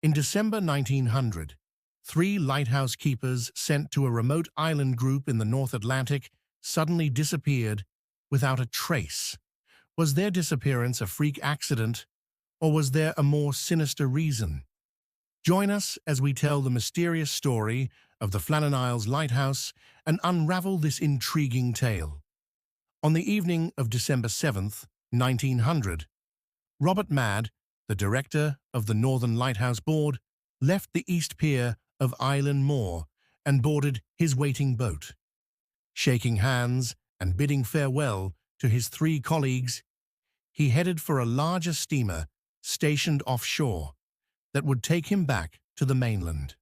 In December 1900, three lighthouse keepers sent to a remote island group in the North Atlantic suddenly disappeared without a trace. Was their disappearance a freak accident, or was there a more sinister reason? Join us as we tell the mysterious story of the Flannan Isles lighthouse and unravel this intriguing tale. On the evening of December 7th, 1900, Robert Madd, the director of the Northern Lighthouse Board, left the East Pier of Island Moor and boarded his waiting boat. Shaking hands and bidding farewell to his three colleagues, he headed for a larger steamer stationed offshore that would take him back to the mainland.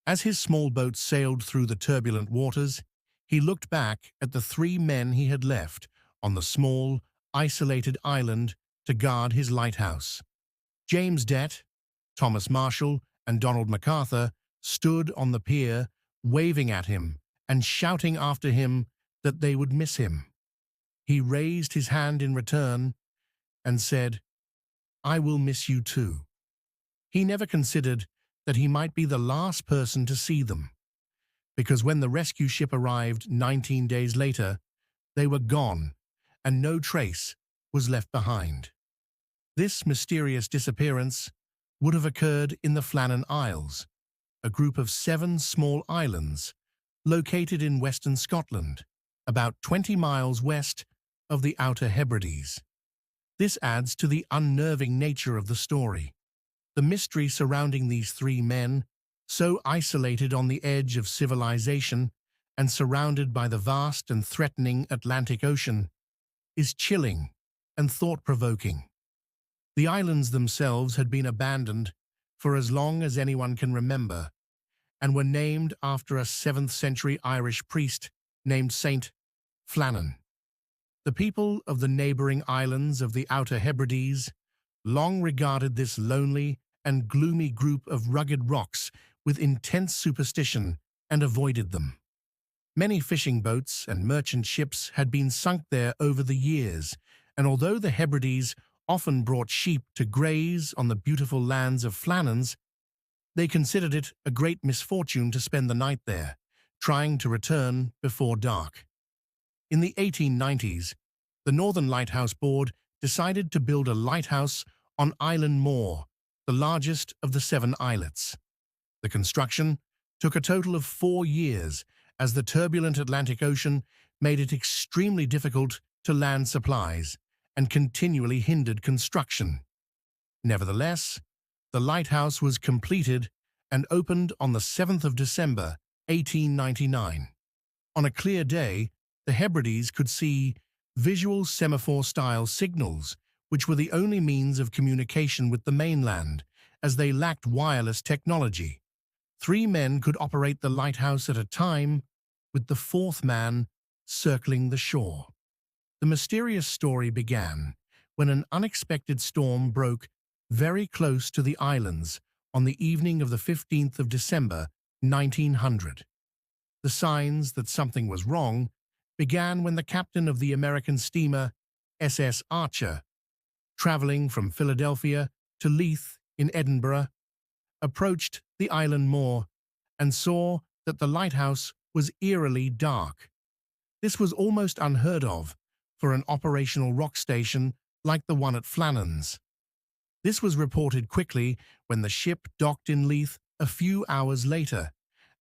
As his small boat sailed through the turbulent waters, he looked back at the three men he had left on the small, isolated island to guard his lighthouse. James Dett, Thomas Marshall, and Donald MacArthur stood on the pier, waving at him and shouting after him that they would miss him. He raised his hand in return and said, "I will miss you too." He never considered that he might be the last person to see them, because when the rescue ship arrived 19 days later, they were gone and no trace was left behind. This mysterious disappearance would have occurred in the Flannan Isles, a group of 7 small islands located in western Scotland, about 20 miles west of the Outer Hebrides. This adds to the unnerving nature of the story. The mystery surrounding these three men, so isolated on the edge of civilization and surrounded by the vast and threatening Atlantic Ocean, is chilling and thought-provoking. The islands themselves had been abandoned for as long as anyone can remember and were named after a 7th-century Irish priest named Saint Flannan. The people of the neighboring islands of the Outer Hebrides long regarded this lonely and gloomy group of rugged rocks with intense superstition and avoided them. Many fishing boats and merchant ships had been sunk there over the years, and although the Hebrides often brought sheep to graze on the beautiful lands of Flannans, they considered it a great misfortune to spend the night there, trying to return before dark. In the 1890s, the Northern Lighthouse Board decided to build a lighthouse on Island Moor, the largest of the 7 islets. The construction took a total of 4 years, as the turbulent Atlantic Ocean made it extremely difficult to land supplies and continually hindered construction. Nevertheless, the lighthouse was completed and opened on the 7th of December, 1899. On a clear day, the Hebrides could see visual semaphore-style signals, which were the only means of communication with the mainland, as they lacked wireless technology. 3 men could operate the lighthouse at a time, with the 4th man circling the shore. The mysterious story began when an unexpected storm broke very close to the islands on the evening of the 15th of December, 1900. The signs that something was wrong began when the captain of the American steamer SS Archer, traveling from Philadelphia to Leith in Edinburgh, approached the Island Moor and saw that the lighthouse was eerily dark. This was almost unheard of for an operational rock station like the one at Flannan's. This was reported quickly when the ship docked in Leith a few hours later,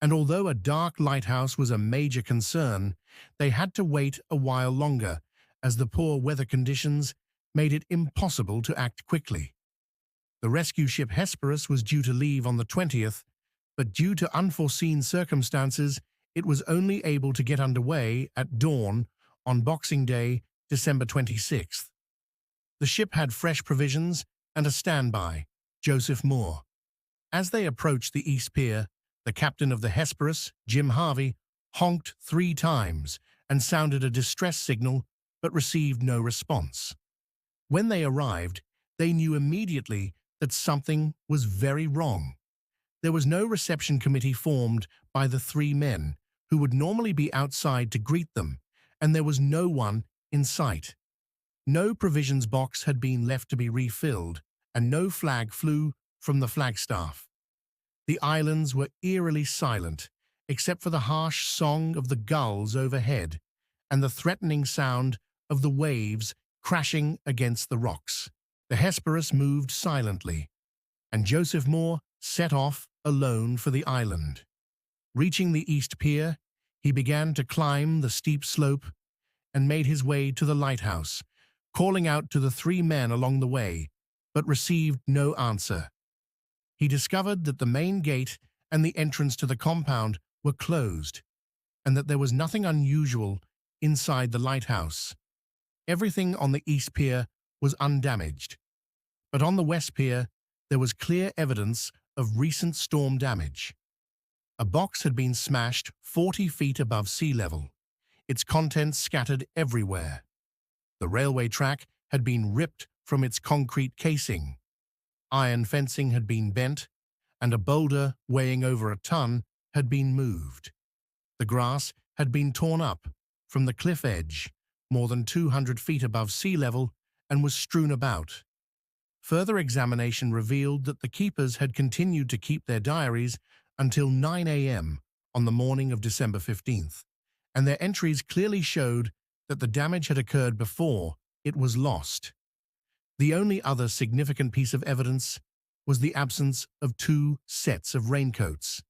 and although a dark lighthouse was a major concern, they had to wait a while longer, as the poor weather conditions made it impossible to act quickly. The rescue ship Hesperus was due to leave on the 20th, but due to unforeseen circumstances, it was only able to get underway at dawn on Boxing Day, December 26th. The ship had fresh provisions and a standby, Joseph Moore. As they approached the East Pier, the captain of the Hesperus, Jim Harvey, honked 3 times and sounded a distress signal but received no response. When they arrived, they knew immediately that something was very wrong. There was no reception committee formed by the 3 men, who would normally be outside to greet them, and there was no one in sight. No provisions box had been left to be refilled, and no flag flew from the flagstaff. The islands were eerily silent, except for the harsh song of the gulls overhead and the threatening sound of the waves crashing against the rocks. The Hesperus moved silently, and Joseph Moore set off alone for the island. Reaching the East Pier, he began to climb the steep slope and made his way to the lighthouse, calling out to the three men along the way, but received no answer. He discovered that the main gate and the entrance to the compound were closed, and that there was nothing unusual inside the lighthouse. Everything on the East Pier was undamaged, but on the West Pier there was clear evidence of recent storm damage. A box had been smashed 40 feet above sea level, its contents scattered everywhere. The railway track had been ripped from its concrete casing. Iron fencing had been bent, and a boulder weighing over a ton had been moved. The grass had been torn up from the cliff edge, more than 200 feet above sea level, and was strewn about. Further examination revealed that the keepers had continued to keep their diaries until 9 a.m. on the morning of December 15th, and their entries clearly showed that the damage had occurred before it was lost. The only other significant piece of evidence was the absence of 2 sets of raincoats.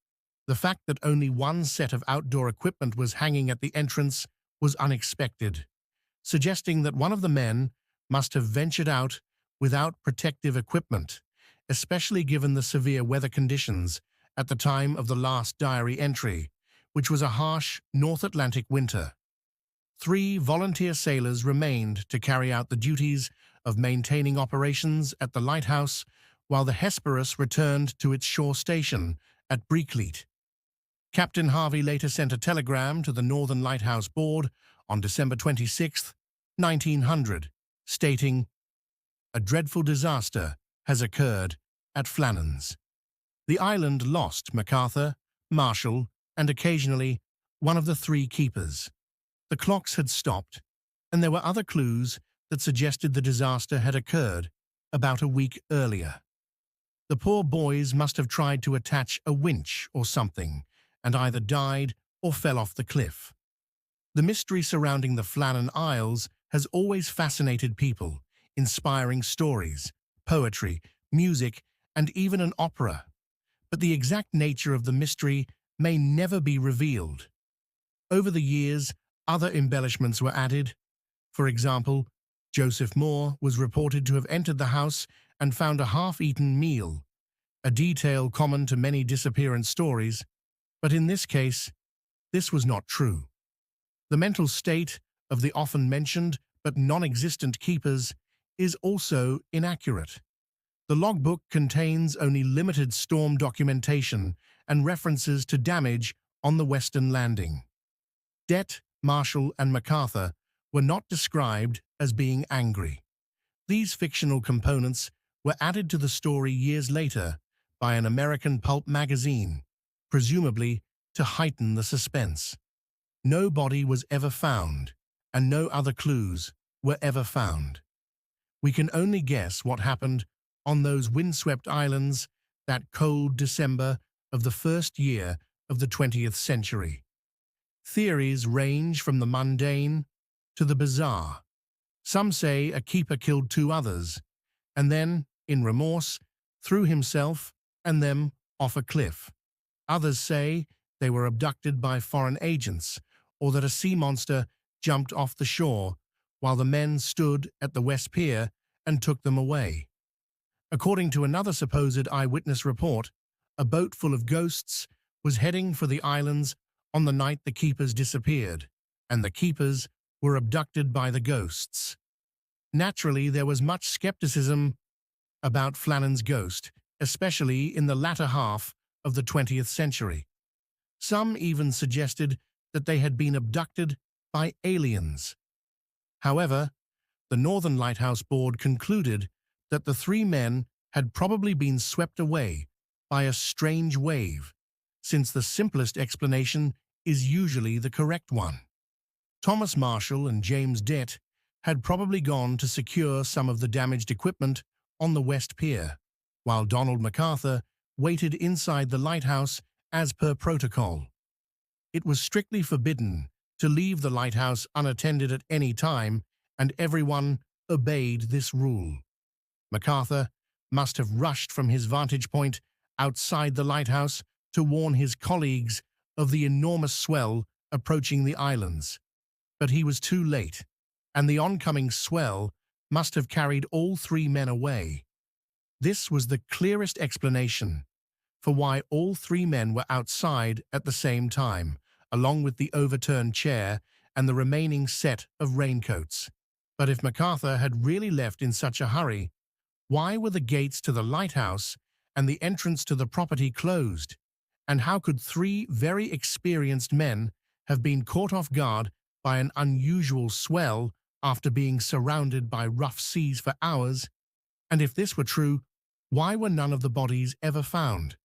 The fact that only one set of outdoor equipment was hanging at the entrance was unexpected, suggesting that one of the men must have ventured out without protective equipment, especially given the severe weather conditions at the time of the last diary entry, which was a harsh North Atlantic winter. 3 volunteer sailors remained to carry out the duties of maintaining operations at the lighthouse while the Hesperus returned to its shore station at Breakleet. Captain Harvey later sent a telegram to the Northern Lighthouse Board on December 26, 1900, stating, "A dreadful disaster has occurred at Flannan's. The island lost MacArthur, Marshall, and occasionally one of the 3 keepers. The clocks had stopped, and there were other clues that suggested the disaster had occurred about a week earlier. The poor boys must have tried to attach a winch or something, and either died or fell off the cliff." The mystery surrounding the Flannan Isles has always fascinated people, inspiring stories, poetry, music, and even an opera. But the exact nature of the mystery may never be revealed. Over the years, other embellishments were added. For example, Joseph Moore was reported to have entered the house and found a half-eaten meal, a detail common to many disappearance stories, but in this case, this was not true. The mental state of the often mentioned but non-existent keepers is also inaccurate. The logbook contains only limited storm documentation and references to damage on the western landing. Det, Marshall, and MacArthur were not described as being angry. These fictional components were added to the story years later by an American pulp magazine, presumably to heighten the suspense. No body was ever found, and no other clues were ever found. We can only guess what happened on those windswept islands that cold December of the first year of the 20th century. Theories range from the mundane to the bizarre. Some say a keeper killed 2 others, and then, in remorse, threw himself and them off a cliff. Others say they were abducted by foreign agents, or that a sea monster jumped off the shore while the men stood at the West Pier and took them away. According to another supposed eyewitness report, a boat full of ghosts was heading for the islands on the night the keepers disappeared, and the keepers were abducted by the ghosts. Naturally, there was much skepticism about Flannan's ghost, especially in the latter half of the 20th century. Some even suggested that they had been abducted by aliens. However, the Northern Lighthouse Board concluded that the 3 men had probably been swept away by a strange wave, since the simplest explanation is usually the correct one. Thomas Marshall and James Det had probably gone to secure some of the damaged equipment on the West Pier. while Donald MacArthur waited inside the lighthouse as per protocol. It was strictly forbidden to leave the lighthouse unattended at any time, and everyone obeyed this rule. MacArthur must have rushed from his vantage point outside the lighthouse to warn his colleagues of the enormous swell approaching the islands. But he was too late, and the oncoming swell must have carried all three men away. This was the clearest explanation for why all three men were outside at the same time, along with the overturned chair and the remaining set of raincoats. But if MacArthur had really left in such a hurry, why were the gates to the lighthouse and the entrance to the property closed? And how could three very experienced men have been caught off guard by an unusual swell after being surrounded by rough seas for hours? And if this were true, why were none of the bodies ever found?